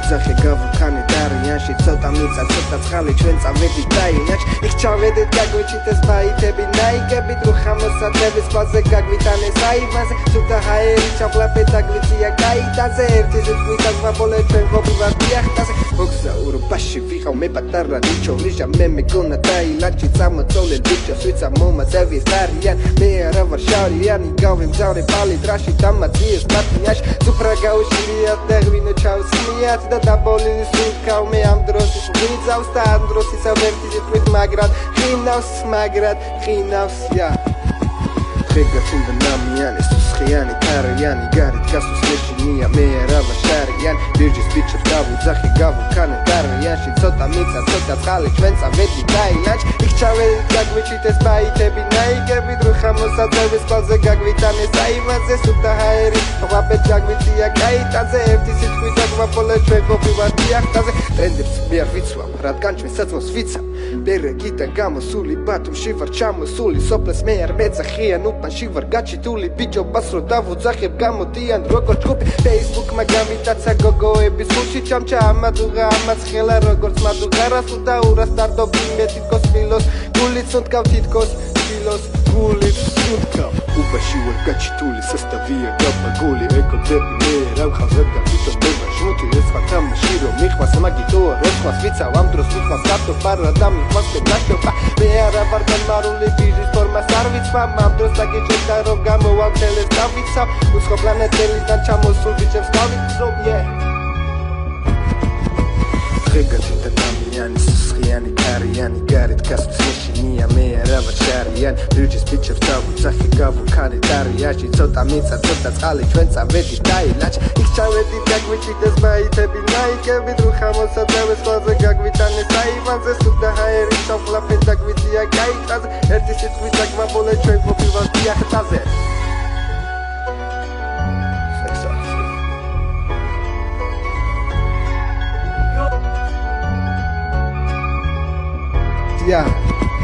დავუძახე გავულქანე დარიანში ცოტა მიწა ცოტა წყალი ჩვენ წავედით დაინაჩ იქ ჩავედით გაგვიჩით ეს ბაიტები ნაიგებით რუხამოსადების ყველაზე გაგვიტანეს აივანზე ცუდა ჰაერი ჩავყლაფეთ დაგვიწია გაიტანზე ერთი სიტყვით აგვაბოლეთ ჩვენ ყოფილვარ დიახტაზე მოგზაურობაში ვიყავ მე პატარა რიჩო რიჟა მე მეგონა დაილაჩი წამოწოლე ბიჭოს ვიცა მომაზევის არიან მე არა ვარ შარიანი გავემგზავრე პალი დრაში დამაძიეს მათიაში სუფრა გაუშლიათ და ღვინო ჩავსმიათ და დაბოლინის ვიქავ მე ამ დროს ვიძავს და ამ დროს ისა ვერთი სიტყვით მაგრად ხინავს ია ხეგაცინდა ნამიანი სუსხიანი თარიანი გარეთ გასვლის მეშინია მე არა ვარ შარიანი ბირჯის ბიჭებს გავუძახე გავულქანე დარიანში ცოტა მიწა ცოტა წყალი ჩვენ წავედით დაინაჩ იქ ჩავედით გაგვიჩით ეს ბაიტები ნაიგებით რუხამოსადების ყველაზე გაგვიტანეს აივანზე სუფთა ჰაერი ღვაბეთ გაგვიწია გაიტანზე ერთი სიტყვით აგვაბოლეთ ჩვენ ყოფილვარ დიახტაზე ტრენდებს მე არ ვიცვავ რადგან ჩვენ საძმოს ვიცავ ბერეგიდან გამოსული ბათუმში ვარ ჩამოსული სოფლეს მე არ მეძახიან უბანში ვარ გაჩიტული ბიჭობას რო დავუძახებ გამოდიან როგორ ჯგუფი Facebook-მა გამიტაცა გოგოების გულში ჩამჩა ამადუღა ამაც ხელა როგორც მადუღარას და ურას დარდობი მე თითქოს ფილოს გულით სუნთქავ თითქოს ფილოს გულით სუნთქავ უბანში ვარ გაჩიტული სასტავია გაბაგული ეკოდები მე რავხავ და თვითონ მე ჟუთი ეს ხათამში რომ მიხვას მაგითოა როხმას ვიცავ ამ დროს მიხვას კარტო პარა და მიხვას ნაშტობა მე არა ვარ განმარული ბიჟის ფორმას არ ვიცვამ ამ დროს დაგიჭირდა რომ გამოვალ თელეს დავიცავ უცხო პლანეტელიდან ჩამოსულ ბიჭებს გავიქცევ ხეგაცინდა ნამიანი სუსხიანი თარიანი გარეთ გასვლის მეშინია მე არა ვარ შარიანი ბირჯის ბიჭებს დავუძახე გავულქანე დარიანში ცოტა მიწა ცოტა წყალი ჩვენ წავედით დაინაჩ იქ ჩავედით გაგვიჩით ეს ბაიტები ნაიგებით რუხამოსადების ყველაზე გაგვიტანეს აივანზე სუფთა ჰაერი ჩავყლაფეთ დაგვიწია გაიტანზე ერთი სიტყვით აგვაბოლეთ ჩვენ ყოფილვარ დიახტაზე Yeah.